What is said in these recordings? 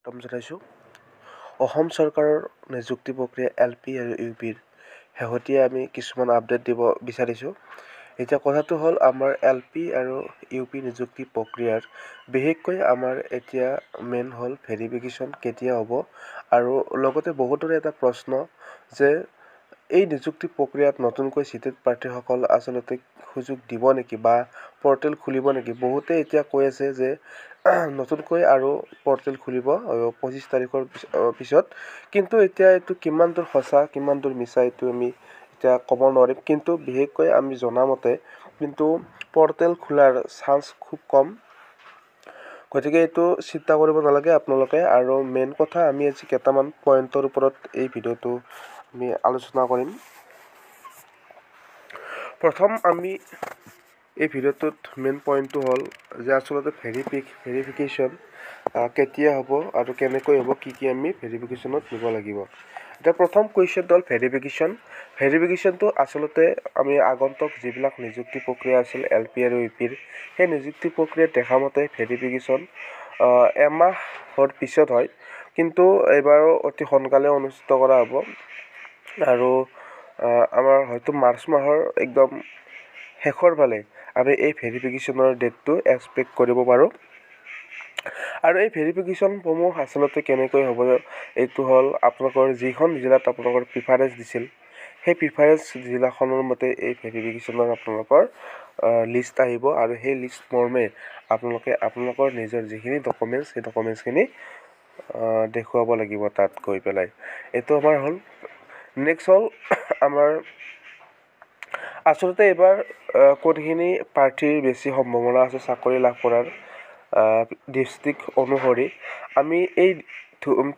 জনাইছোঁ। অসম চৰকাৰৰ নিযুক্তি প্ৰক্ৰিয়া LP আৰু UPৰ শেহতীয়া আমি কিছুমান আপডেট দিব বিচাৰিছোঁ। এতিয়া কথাটো হ'ল আমাৰ LP আৰু UP নিযুক্তি প্ৰক্ৰিয়াৰ বিশেষকৈ আমাৰ এতিয়া মেইন হ'ল ভেৰিফিকেশ্যন কেতিয়া হ'ব, আৰু লগতে বহুতৰে এটা প্ৰশ্ন যে এই নিযুক্তি প্ৰক্ৰিয়াত নতুনকৈ চিটেড প্ৰাৰ্থীসকল আচলতে সুযোগ দিব নেকি বা পৰ্টেল খুলিব নেকি। বহুতে এতিয়া কৈ আছে যে নতুনকৈ আৰু পৰ্টেল খুলিব 25 তাৰিখৰ পিছত, কিন্তু এতিয়া এইটো কিমান দূৰ সঁচা কিমান দূৰ মিছা এইটো আমি এতিয়া ক'ব নোৱাৰিম। কিন্তু বিশেষকৈ আমি জনামতে কিন্তু পৰ্টেল খোলাৰ চান্স খুব কম, গতিকে এইটো চিন্তা কৰিব নালাগে আপোনালোকে। আৰু মেইন কথা আমি আজি কেইটামান পইণ্টৰ ওপৰত এই ভিডিঅ'টো আমি আলোচনা কৰিম। প্ৰথম আমি এই ভিডিঅ'টোত মেইন পইণ্টটো হ'ল যে আচলতে ভেৰিফিকেশ্যন কেতিয়া হ'ব আৰু কেনেকৈ হ'ব, কি আমি ভেৰিফিকেশ্যনত নিব লাগিব। এতিয়া প্ৰথম কুৱেশ্যনটো হ'ল ভেৰিফিকেশ্যনটো আচলতে আমি আগন্তুক যিবিলাক নিযুক্তি প্ৰক্ৰিয়া আছিল LP আৰু UPৰ, সেই নিযুক্তি প্ৰক্ৰিয়াত দেখা মতে ভেৰিফিকেশ্যন এমাহৰ পিছত হয়, কিন্তু এইবাৰো অতি সোনকালে অনুষ্ঠিত কৰা হ'ব। আৰু আমাৰ হয়তো মাৰ্চ মাহৰ একদম শেষৰ ফালে আমি এই ভেৰিফিকেশ্যনৰ ডেটটো এক্সপেক্ট কৰিব পাৰোঁ। আৰু এই ভেৰিফিকেশ্যনসমূহ আচলতে কেনেকৈ হ'ব, এইটো হ'ল আপোনালোকৰ যিখন জিলাত আপোনালোকৰ প্ৰিফাৰেঞ্চ দিছিল, সেই প্ৰিফাৰেঞ্চ জিলাখনৰ মতে এই ভেৰিফিকেশ্যনৰ আপোনালোকৰ লিষ্ট আহিব, আৰু সেই লিষ্ট মৰ্মে আপোনালোকে আপোনালোকৰ নিজৰ যিখিনি ডকুমেণ্টছ সেই ডকুমেণ্টছখিনি দেখুৱাব লাগিব তাত গৈ পেলাই। এইটো আমাৰ হ'ল। নেক্সট হ'ল আমাৰ আচলতে এইবাৰ কোনখিনি প্ৰাৰ্থীৰ বেছি সম্ভাৱনা আছে চাকৰি লাভ কৰাৰ ডিষ্ট্ৰিক্ট অনুসৰি আমি এই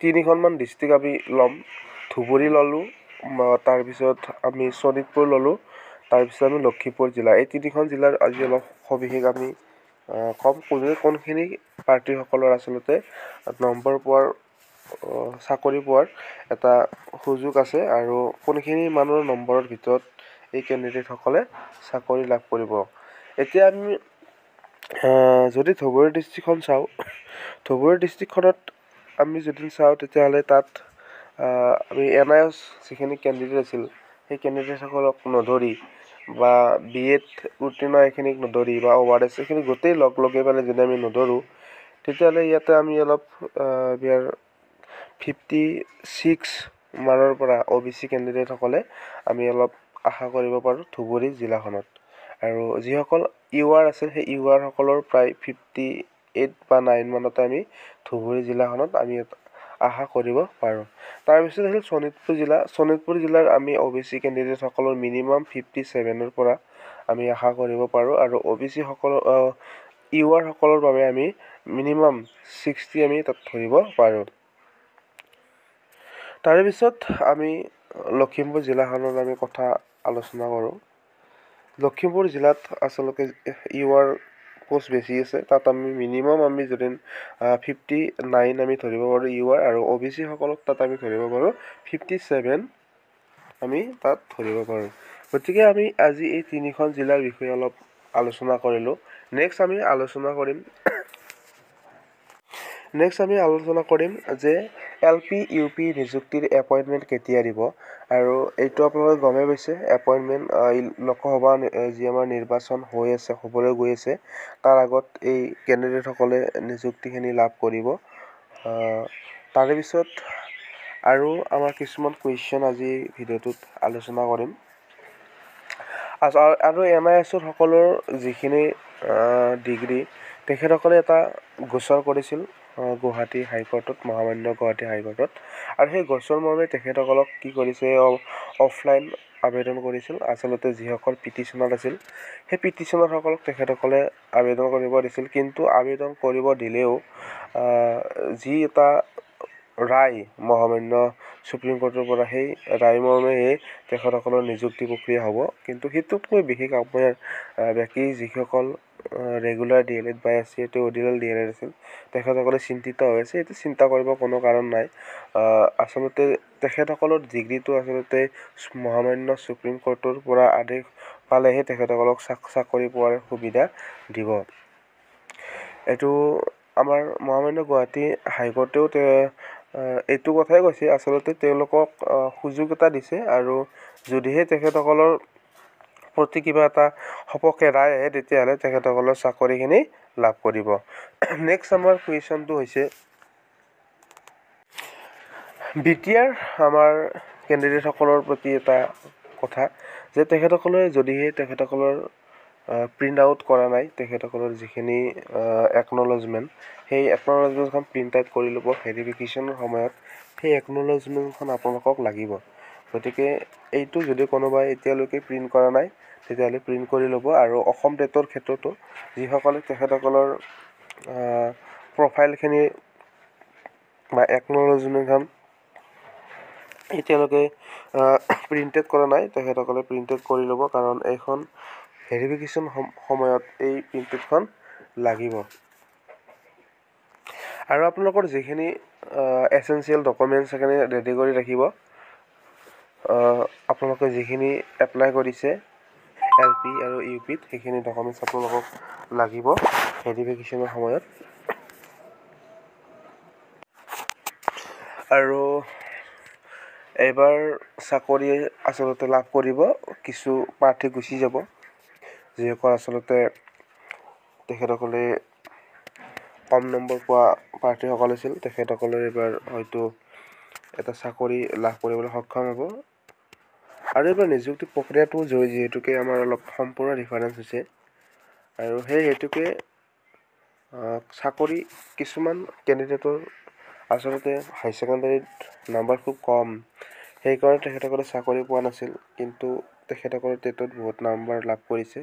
তিনিখনমান ডিষ্ট্ৰিক্ট আমি ল'ম। ধুবুৰী ল'লোঁ, তাৰপিছত আমি শোণিতপুৰ ল'লোঁ, তাৰপিছত আমি লখিমপুৰ জিলা। এই তিনিখন জিলাৰ আজি অলপ সবিশেষ আমি ক'ম, কোনখিনি প্ৰাৰ্থীসকলৰ আচলতে নম্বৰ পোৱাৰ চাকৰি পোৱাৰ এটা সুযোগ আছে, আৰু কোনখিনি মানুহৰ নম্বৰৰ ভিতৰত এই কেণ্ডিডেটসকলে চাকৰি লাভ কৰিব। এতিয়া আমি যদি ধুবুৰী ডিষ্ট্ৰিক্টখন চাওঁ, ধুবুৰী ডিষ্ট্ৰিক্টখনত আমি যদি চাওঁ তেতিয়াহ'লে তাত আমি NIOS যিখিনি কেণ্ডিডেট আছিল সেই কেণ্ডিডেটসকলক নধৰি বা BEd উত্তীৰ্ণ এইখিনিক নধৰি বা ORS এইখিনি গোটেই লগাই পেলাই যদি আমি নধৰোঁ, তেতিয়াহ'লে ইয়াতে আমি অলপ ইয়াৰ 56 মানৰ পৰা OBC কেণ্ডিডেটসকলে আমি অলপ আশা কৰিব পাৰোঁ ধুবুৰী জিলাখনত। আৰু যিসকল UR আছে সেই UR সকলৰ প্ৰায় 58 বা 9 মানতে আমি ধুবুৰী জিলাখনত আমি আশা কৰিব পাৰোঁ। তাৰপিছত আহিল শোণিতপুৰ জিলা। শোণিতপুৰ জিলাৰ আমি OBC কেণ্ডিডেটসকলৰ মিনিমাম 57ৰ পৰা আমি আশা কৰিব পাৰোঁ, আৰু OBC সকলৰ UR সকলৰ বাবে আমি মিনিমাম 60 আমি তাত ধৰিব পাৰোঁ। তাৰে পিছত আমি লখিমপুৰ জিলাখনৰ আমি কথা আলোচনা কৰোঁ। লখিমপুৰ জিলাত আচলতে UR পোষ্ট বেছি আছে, তাত আমি মিনিমাম আমি যদি 59 আমি ধৰিব পাৰোঁ UR, আৰু OBC সকলক তাত আমি ধৰিব পাৰোঁ 57 আমি তাত ধৰিব পাৰোঁ। গতিকে আমি আজি এই তিনিখন জিলাৰ বিষয়ে অলপ আলোচনা কৰিলোঁ। নেক্সট আমি আলোচনা কৰিম যে LP UP নিযুক্তিৰ এপইণ্টমেণ্ট কেতিয়া দিব। আৰু এইটো আপোনালোকে গমেই পাইছে, এপইণ্টমেণ্ট লোকসভা যি আমাৰ নিৰ্বাচন হৈ আছে, হ'বলৈ গৈ আছে, তাৰ আগত এই কেণ্ডিডেটসকলে নিযুক্তিখিনি লাভ কৰিব। তাৰে পিছত আৰু আমাৰ কিছুমান কুৱেশ্যন আজি ভিডিঅ'টোত আলোচনা কৰিম। আৰু NIOS সকলৰ যিখিনি ডিগ্ৰী, তেখেতসকলে এটা গোচৰ কৰিছিল গুৱাহাটী হাইকোৰ্টত, মহামান্য গুৱাহাটী হাইকোৰ্টত, আৰু সেই গোচৰ মৰ্মে তেখেতসকলক কি কৰিছে, অফলাইন আবেদন কৰিছিল। আচলতে যিসকল পিটিচনাৰ আছিল সেই পিটিচনাৰসকলক তেখেতসকলে আবেদন কৰিব দিছিল, কিন্তু আবেদন কৰিব দিলেও যি এটা ৰায় মহামান্য সুপ্ৰিম কোৰ্টৰ পৰা, সেই ৰায় মৰ্মেহে তেখেতসকলৰ নিযুক্তি প্ৰক্ৰিয়া হ'ব। কিন্তু সেইটোতকৈ বিশেষ আপোনাৰ বাকী যিসকল ৰেগুলাৰ DLED বা SC অৰ্ডিনেল DLED আছিল, তেখেতসকলে চিন্তিত হৈ আছে। এইটো চিন্তা কৰিব কোনো কাৰণ নাই। আচলতে তেখেতসকলৰ ডিগ্ৰীটো আচলতে মহামান্য সুপ্ৰিম কোৰ্টৰ পৰা আদেশ পালেহে তেখেতসকলক চাকৰি পোৱাৰ সুবিধা দিব। এইটো আমাৰ মহামান্য গুৱাহাটী হাইকোৰ্টেও এইটো কথাই কৈছে, আচলতে তেওঁলোকক সুযোগ এটা দিছে, আৰু যদিহে তেখেতসকলৰ প্ৰতি কিবা এটা সপক্ষে ৰায় আহে তেতিয়াহ'লে তেখেতসকলৰ চাকৰিখিনি লাভ কৰিব। নেক্সট আমাৰ কুৱেশ্যনটো হৈছে BTR আমাৰ কেণ্ডিডেটসকলৰ প্ৰতি এটা কথা যে তেখেতসকলৰ প্ৰিণ্ট আউট কৰা নাই তেখেতসকলৰ যিখিনি একনলেজমেণ্ট, সেই একনলেজমেণ্টখন প্ৰিণ্ট আউট কৰি ল'ব ভেৰিফিকেশ্যনৰ সময়ত। সেই একনলেজমেণ্টখন আপোনালোকক লাগিব। গতিকে এইটো যদি কোনোবাই এতিয়ালৈকে প্ৰিণ্ট কৰা নাই তেতিয়াহ'লে প্ৰিণ্ট কৰি ল'ব। আৰু অসম টেটৰ ক্ষেত্ৰতো যিসকলে তেখেতসকলৰ প্ৰফাইলখিনি বা একনলেজমেণ্টখন এতিয়ালৈকে প্ৰিণ্টেড কৰা নাই তেখেতসকলে প্ৰিণ্টেড কৰি ল'ব, কাৰণ এইখন ভেৰিফিকেশ্যন সময়ত এই প্ৰিণ্টেডখন লাগিব। আৰু আপোনালোকৰ যিখিনি এছেঞ্চিয়েল ডকুমেণ্টছ সেইখিনি ৰেডি কৰি ৰাখিব। আপোনালোকে যিখিনি এপ্লাই কৰিছে LP আৰু UPত সেইখিনি ডকুমেণ্টছ আপোনালোকক লাগিব ভেৰিফিকেশ্যনৰ সময়ত। আৰু এইবাৰ চাকৰি আচলতে লাভ কৰিব কিছু প্ৰাৰ্থী গুচি যাব, যিসকল আচলতে তেখেতসকলে কম নম্বৰ পোৱা প্ৰাৰ্থীসকল আছিল, তেখেতসকলে এইবাৰ হয়তো এটা চাকৰি লাভ কৰিবলৈ সক্ষম হ'ব। আৰু এইবাৰ নিযুক্তি প্ৰক্ৰিয়াটো যিহেতুকে আমাৰ অলপ সম্পূৰ্ণ ডিফাৰেঞ্চ হৈছে, আৰু সেই হেতুকে চাকৰি কিছুমান কেণ্ডিডেটৰ আচলতে হাই ছেকেণ্ডাৰীত নাম্বাৰ খুব কম, সেইকাৰণে তেখেতসকলে চাকৰি পোৱা নাছিল, কিন্তু তেখেতসকলে টেটত বহুত নাম্বাৰ লাভ কৰিছে।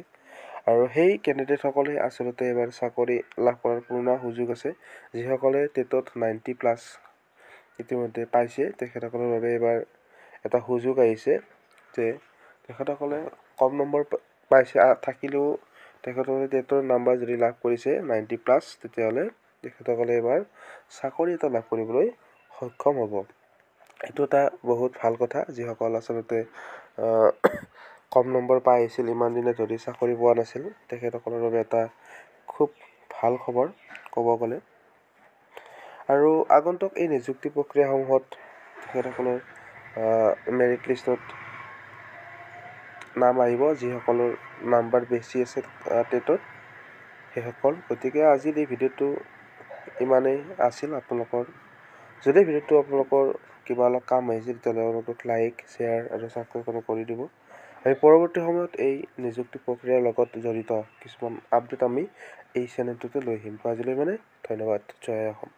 আৰু সেই কেণ্ডিডেটসকলে আচলতে এইবাৰ চাকৰি লাভ কৰাৰ পূৰ্ণ সুযোগ আছে। যিসকলে টেটত 90+ ইতিমধ্যে পাইছে তেখেতসকলৰ বাবে এইবাৰ এটা সুযোগ আহিছে যে তেখেতসকলে কম নম্বৰ পাইছে থাকিলেও তেখেতসকলে টেটৰ নাম্বাৰ যদি লাভ কৰিছে 90+, তেতিয়াহ'লে তেখেতসকলে এইবাৰ চাকৰি এটা লাভ কৰিবলৈ সক্ষম হ'ব। এইটো এটা বহুত ভাল কথা। যিসকল আচলতে কম নম্বৰ পাই আহিছিল, ইমান দিনে ধৰি চাকৰি পোৱা নাছিল, তেখেতসকলৰ বাবে এটা খুব ভাল খবৰ ক'ব গ'লে। আৰু আগন্তুক এই নিযুক্তি প্ৰক্ৰিয়াসমূহত তেখেতসকলৰ মেৰিট লিষ্টত নাম আহিব যিসকলৰ নাম্বাৰ বেছি আছে টেটত সেইসকল। গতিকে আজিৰ এই ভিডিঅ'টো ইমানেই আছিল আপোনালোকৰ। যদি ভিডিঅ'টো আপোনালোকৰ কিবা অলপ কাম আহিছে তেতিয়াহ'লে আপোনালোকক লাইক, শ্বেয়াৰ আৰু ছাবস্ক্ৰাইব কৰি দিব। আমি পৰৱৰ্তী সময়ত এই নিযুক্তি প্ৰক্ৰিয়াৰ লগত জড়িত কিছুমান আপডেট আমি এই চেনেলটোতে লৈ আহিম। আজিলৈ ধন্যবাদ। জয় অসম।